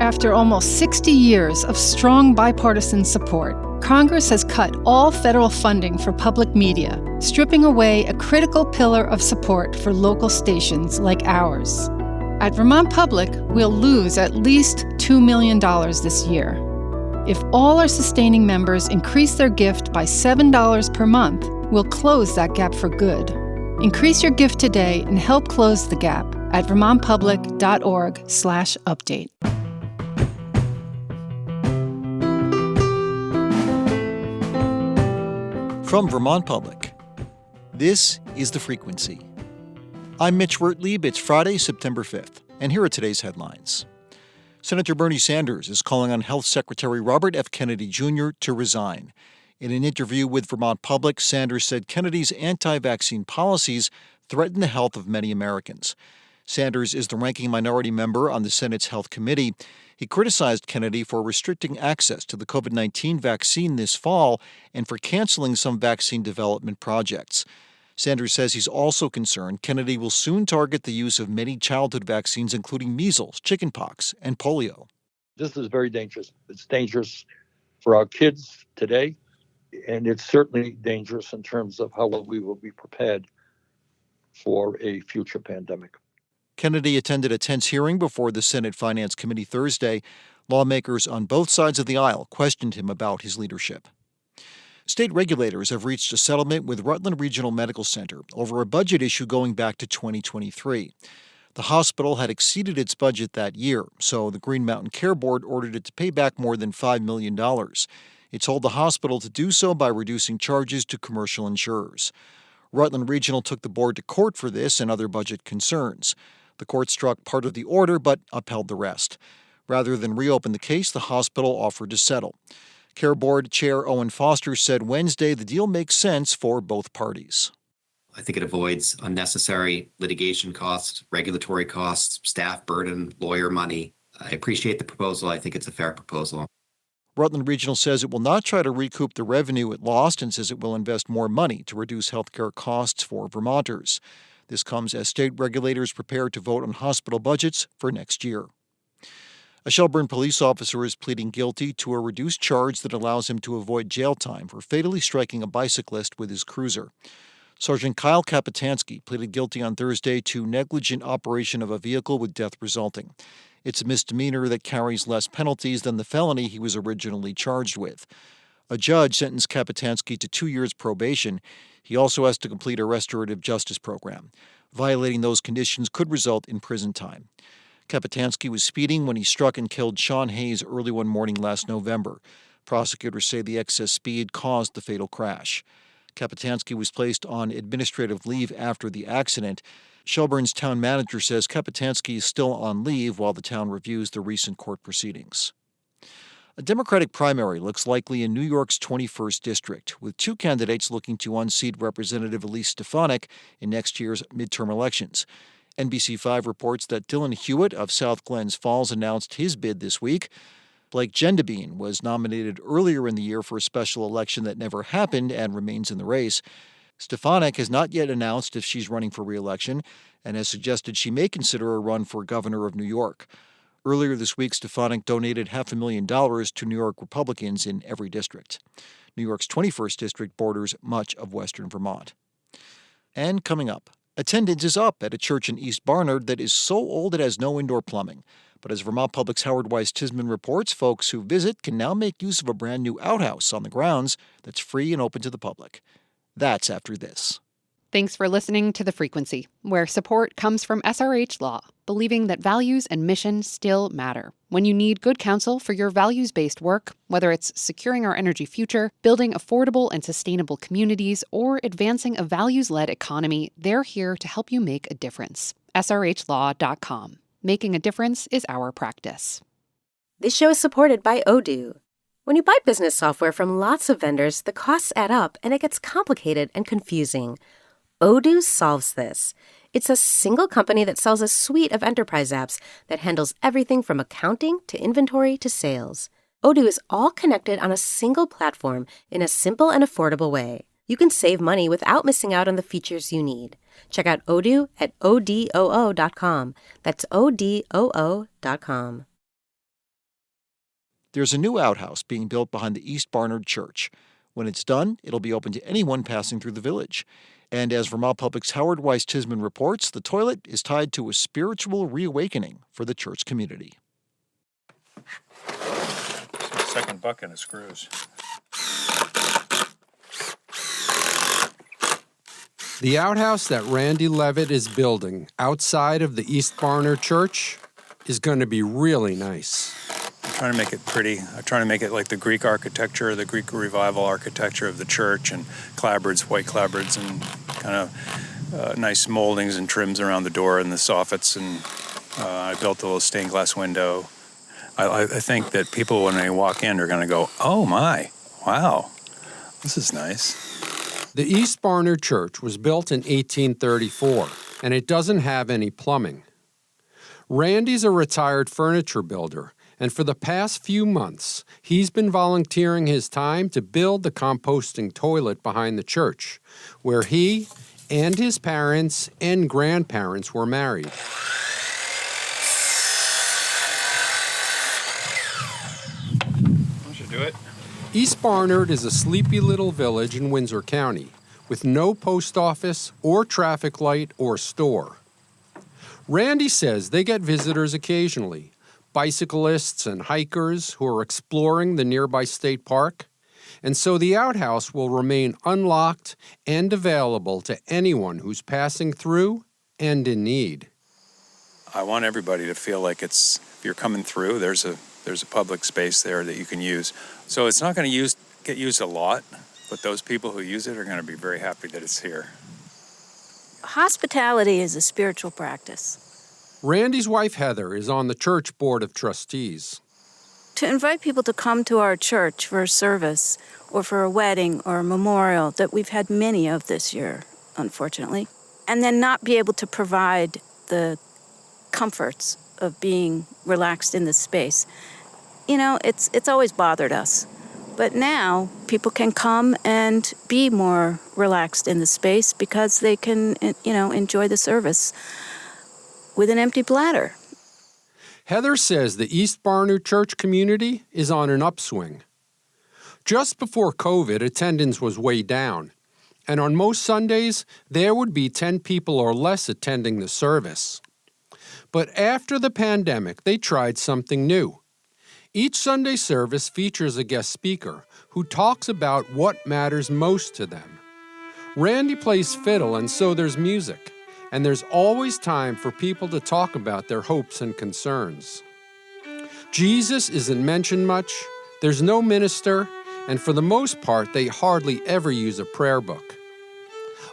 After almost 60 years of strong bipartisan support, Congress has cut all federal funding for public media, stripping away a critical pillar of support for local stations like ours. At Vermont Public, we'll lose at least $2 million this year. If all our sustaining members increase their gift by $7 per month, we'll close that gap for good. Increase your gift today and help close the gap at vermontpublic.org/update. From Vermont Public, this is The Frequency. I'm Mitch Wertlieb. It's Friday, September 5th, and here are today's headlines. Senator Bernie Sanders is calling on Health Secretary Robert F. Kennedy Jr. to resign. In an interview with Vermont Public, Sanders said Kennedy's anti-vaccine policies threaten the health of many Americans. Sanders is the ranking minority member on the Senate's Health Committee. He criticized Kennedy for restricting access to the COVID-19 vaccine this fall and for canceling some vaccine development projects. Sanders says he's also concerned Kennedy will soon target the use of many childhood vaccines, including measles, chickenpox, and polio. This is very dangerous. It's dangerous for our kids today, and it's certainly dangerous in terms of how well we will be prepared for a future pandemic. Kennedy attended a tense hearing before the Senate Finance Committee Thursday. Lawmakers on both sides of the aisle questioned him about his leadership. State regulators have reached a settlement with Rutland Regional Medical Center over a budget issue going back to 2023. The hospital had exceeded its budget that year, so the Green Mountain Care Board ordered it to pay back more than $5 million. It told the hospital to do so by reducing charges to commercial insurers. Rutland Regional took the board to court for this and other budget concerns. The court struck part of the order but upheld the rest. Rather than reopen the case, the hospital offered to settle. Care Board Chair Owen Foster said Wednesday the deal makes sense for both parties. I think it avoids unnecessary litigation costs, regulatory costs, staff burden, lawyer money. I appreciate the proposal. I think it's a fair proposal. Rutland Regional says it will not try to recoup the revenue it lost and says it will invest more money to reduce healthcare costs for Vermonters. This comes as state regulators prepare to vote on hospital budgets for next year. A Shelburne police officer is pleading guilty to a reduced charge that allows him to avoid jail time for fatally striking a bicyclist with his cruiser. Sergeant Kyle Kapitansky pleaded guilty on Thursday to negligent operation of a vehicle with death resulting. It's a misdemeanor that carries less penalties than the felony he was originally charged with. A judge sentenced Kapitansky to 2 years probation. He also has to complete a restorative justice program. Violating those conditions could result in prison time. Kapitansky was speeding when he struck and killed Sean Hayes early one morning last November. Prosecutors say the excess speed caused the fatal crash. Kapitansky was placed on administrative leave after the accident. Shelburne's town manager says Kapitansky is still on leave while the town reviews the recent court proceedings. A Democratic primary looks likely in New York's 21st district, with two candidates looking to unseat Representative Elise Stefanik in next year's midterm elections. NBC5 reports that Dylan Hewitt of South Glens Falls announced his bid this week. Blake Gendabine was nominated earlier in the year for a special election that never happened and remains in the race. Stefanik has not yet announced if she's running for re-election and has suggested she may consider a run for governor of New York. Earlier this week, Stefanik donated $500,000 to New York Republicans in every district. New York's 21st district borders much of western Vermont. And coming up, attendance is up at a church in East Barnard that is so old it has no indoor plumbing. But as Vermont Public's Howard Weiss-Tisman reports, folks who visit can now make use of a brand new outhouse on the grounds that's free and open to the public. That's after this. Thanks for listening to The Frequency, where support comes from SRH Law, believing that values and mission still matter. When you need good counsel for your values-based work, whether it's securing our energy future, building affordable and sustainable communities, or advancing a values-led economy, they're here to help you make a difference. SRHLaw.com. Making a difference is our practice. This show is supported by Odoo. When you buy business software from lots of vendors, the costs add up and it gets complicated and confusing. Odoo solves this. It's a single company that sells a suite of enterprise apps that handles everything from accounting to inventory to sales. Odoo is all connected on a single platform in a simple and affordable way. You can save money without missing out on the features you need. Check out Odoo at odoo.com. That's odoo.com. There's a new outhouse being built behind the East Barnard Church. When it's done, it'll be open to anyone passing through the village. And as Vermont Public's Howard Weiss-Tisman reports, the toilet is tied to a spiritual reawakening for the church community. Second bucket of screws. The outhouse that Randy Levitt is building outside of the East Barnard Church is going to be really nice. I'm trying to make it pretty. I'm trying to make it like the Greek architecture, the Greek revival architecture of the church, and clapboards, white clapboards, and kind of nice moldings and trims around the door and the soffits. And I built a little stained glass window. I think that people, when they walk in, are going to go, oh my, wow, this is nice. The East Barnard Church was built in 1834, and it doesn't have any plumbing. Randy's a retired furniture builder, and for the past few months, he's been volunteering his time to build the composting toilet behind the church, where he and his parents and grandparents were married. Do it. East Barnard is a sleepy little village in Windsor County with no post office or traffic light or store. Randy says they get visitors occasionally, bicyclists and hikers who are exploring the nearby state park, and so the outhouse will remain unlocked and available to anyone who's passing through and in need. I want everybody to feel like if you're coming through, there's a public space there that you can use. So it's not going to get used a lot, but those people who use it are going to be very happy that it's here. Hospitality is a spiritual practice. Randy's wife, Heather, is on the church board of trustees. To invite people to come to our church for a service or for a wedding or a memorial, that we've had many of this year, unfortunately, and then not be able to provide the comforts of being relaxed in this space. You know, it's always bothered us. But now people can come and be more relaxed in the space because they can, enjoy the service with an empty bladder. Heather says the East Barnard Church community is on an upswing. Just before COVID, attendance was way down, and on most Sundays, there would be 10 people or less attending the service. But after the pandemic, they tried something new. Each Sunday service features a guest speaker who talks about what matters most to them. Randy plays fiddle, and so there's music, and there's always time for people to talk about their hopes and concerns. Jesus isn't mentioned much, there's no minister, and for the most part, they hardly ever use a prayer book.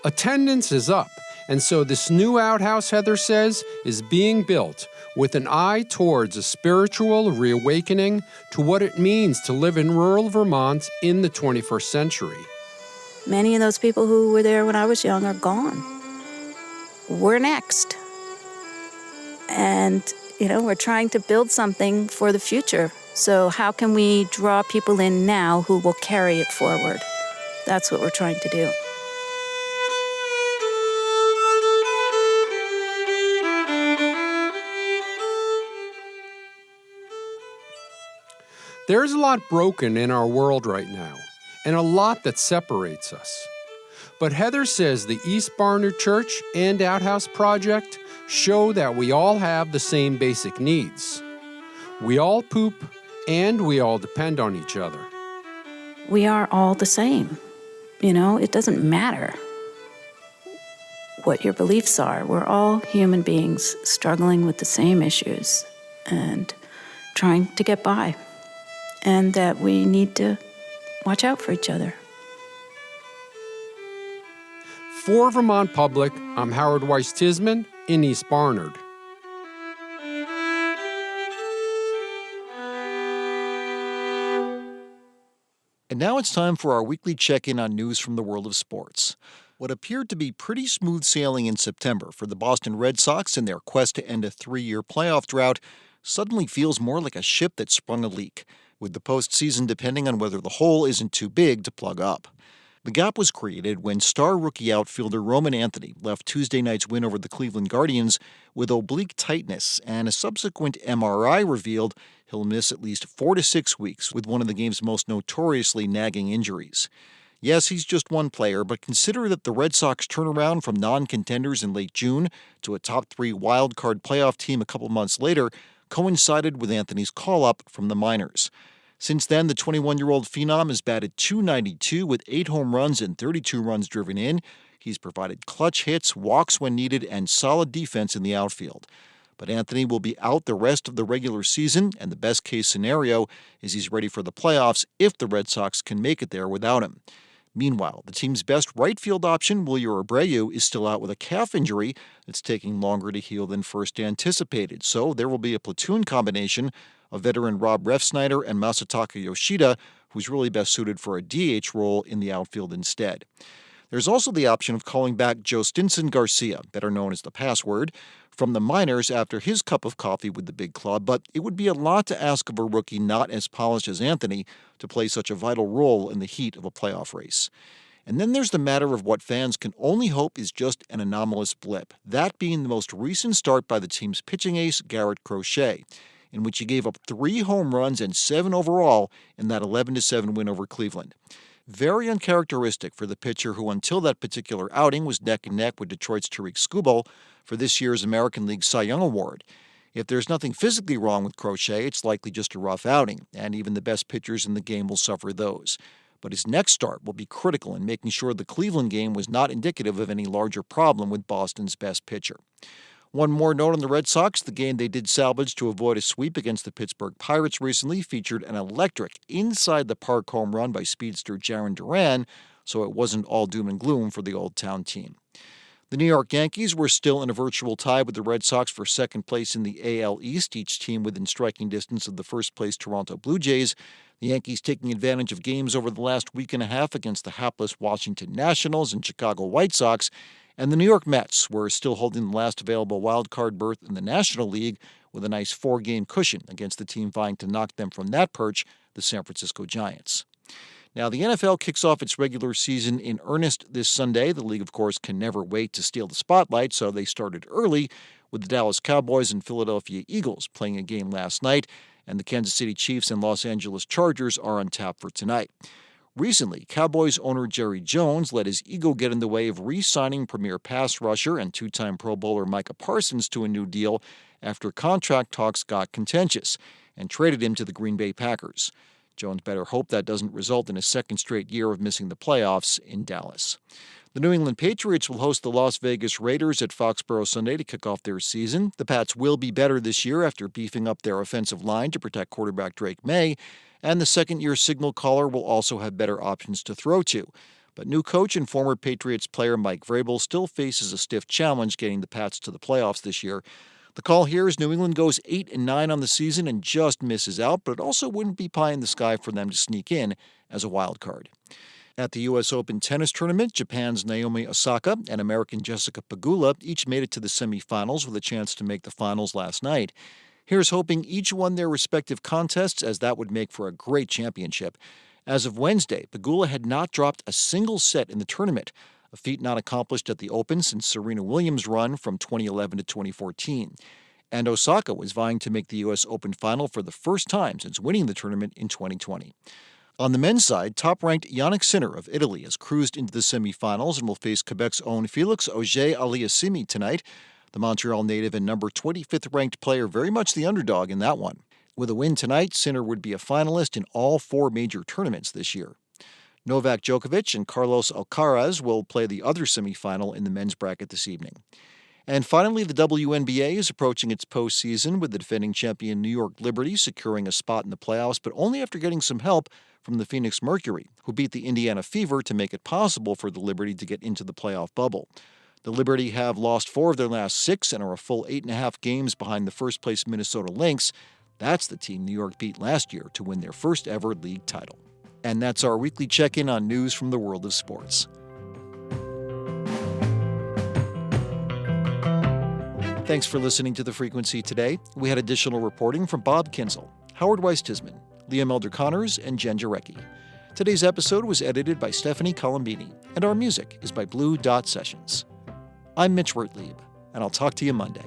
Attendance is up, and so this new outhouse, Heather says, is being built with an eye towards a spiritual reawakening to what it means to live in rural Vermont in the 21st century. Many of those people who were there when I was young are gone. We're next. And, we're trying to build something for the future. So how can we draw people in now who will carry it forward? That's what we're trying to do. There's a lot broken in our world right now, and a lot that separates us. But Heather says the East Barnard Church and Outhouse Project show that we all have the same basic needs. We all poop, and we all depend on each other. We are all the same. It doesn't matter what your beliefs are. We're all human beings struggling with the same issues and trying to get by. And that we need to watch out for each other. For Vermont Public, I'm Howard Weiss-Tisman in East Barnard. And now it's time for our weekly check-in on news from the world of sports. What appeared to be pretty smooth sailing in September for the Boston Red Sox in their quest to end a 3-year playoff drought suddenly feels more like a ship that sprung a leak, with the postseason depending on whether the hole isn't too big to plug up. The gap was created when star rookie outfielder Roman Anthony left Tuesday night's win over the Cleveland Guardians with oblique tightness, and a subsequent MRI revealed He'll miss at least 4 to 6 weeks with one of the game's most notoriously nagging injuries. Yes, he's just one player, but consider that the Red Sox turnaround from non-contenders in late June to a top-3 wild-card playoff team a couple months later coincided with Anthony's call-up from the minors. Since then, the 21-year-old phenom has batted .292 with 8 home runs and 32 runs driven in. He's provided clutch hits, walks when needed, and solid defense in the outfield. But Anthony will be out the rest of the regular season, and the best-case scenario is he's ready for the playoffs if the Red Sox can make it there without him. Meanwhile, the team's best right field option, Wilyer Abreu, is still out with a calf injury that's taking longer to heal than first anticipated. So there will be a platoon combination of veteran Rob Refsnyder and Masataka Yoshida, who's really best suited for a DH role in the outfield instead. There's also the option of calling back Joe Stinson Garcia, better known as the Password, from the minors after his cup of coffee with the big club, but it would be a lot to ask of a rookie not as polished as Anthony to play such a vital role in the heat of a playoff race. And then there's the matter of what fans can only hope is just an anomalous blip, that being the most recent start by the team's pitching ace, Garrett Crochet, in which he gave up 3 home runs and 7 overall in that 11-7 win over Cleveland. Very uncharacteristic for the pitcher who until that particular outing was neck and neck with Detroit's Tarik Skubal for this year's American League Cy Young Award. If there's nothing physically wrong with Crochet, it's likely just a rough outing, and even the best pitchers in the game will suffer those. But his next start will be critical in making sure the Cleveland game was not indicative of any larger problem with Boston's best pitcher. One more note on the Red Sox, the game they did salvage to avoid a sweep against the Pittsburgh Pirates recently featured an electric inside-the-park home run by speedster Jarren Duran, so it wasn't all doom and gloom for the Old Town team. The New York Yankees were still in a virtual tie with the Red Sox for second place in the AL East, each team within striking distance of the first-place Toronto Blue Jays. The Yankees taking advantage of games over the last week and a half against the hapless Washington Nationals and Chicago White Sox, and the New York Mets were still holding the last available wild-card berth in the National League with a nice 4-game cushion against the team vying to knock them from that perch, the San Francisco Giants. Now, the NFL kicks off its regular season in earnest this Sunday. The league, of course, can never wait to steal the spotlight, so they started early with the Dallas Cowboys and Philadelphia Eagles playing a game last night, and the Kansas City Chiefs and Los Angeles Chargers are on tap for tonight. Recently, Cowboys owner Jerry Jones let his ego get in the way of re-signing premier pass rusher and 2-time Pro Bowler Micah Parsons to a new deal after contract talks got contentious, and traded him to the Green Bay Packers. Jones better hope that doesn't result in a second straight year of missing the playoffs in Dallas. The New England Patriots will host the Las Vegas Raiders at Foxborough Sunday to kick off their season. The Pats will be better this year after beefing up their offensive line to protect quarterback Drake May, and the second-year signal caller will also have better options to throw to. But new coach and former Patriots player Mike Vrabel still faces a stiff challenge getting the Pats to the playoffs this year. The call here is New England goes 8-9 on the season and just misses out, but it also wouldn't be pie in the sky for them to sneak in as a wild card. At the U.S. Open tennis tournament, Japan's Naomi Osaka and American Jessica Pegula each made it to the semifinals with a chance to make the finals last night. Here's hoping each won their respective contests, as that would make for a great championship. As of Wednesday, Pegula had not dropped a single set in the tournament, a feat not accomplished at the Open since Serena Williams' run from 2011 to 2014. And Osaka was vying to make the U.S. Open final for the first time since winning the tournament in 2020. On the men's side, top-ranked Yannick Sinner of Italy has cruised into the semifinals and will face Quebec's own Felix Auger-Aliassime tonight. The Montreal native and number 25th ranked player very much the underdog in that one. With a win tonight, Sinner would be a finalist in all 4 major tournaments this year. Novak Djokovic and Carlos Alcaraz will play the other semifinal in the men's bracket this evening. And finally, the WNBA is approaching its postseason with the defending champion New York Liberty securing a spot in the playoffs, but only after getting some help from the Phoenix Mercury, who beat the Indiana Fever to make it possible for the Liberty to get into the playoff bubble. The Liberty have lost 4 of their last 6 and are a full 8.5 games behind the first-place Minnesota Lynx. That's the team New York beat last year to win their first-ever league title. And that's our weekly check-in on news from the world of sports. Thanks for listening to The Frequency today. We had additional reporting from Bob Kinzel, Howard Weiss-Tisman, Liam Elder-Connors, and Jen Jarecki. Today's episode was edited by Stephanie Colombini, and our music is by Blue Dot Sessions. I'm Mitch Wertlieb, and I'll talk to you Monday.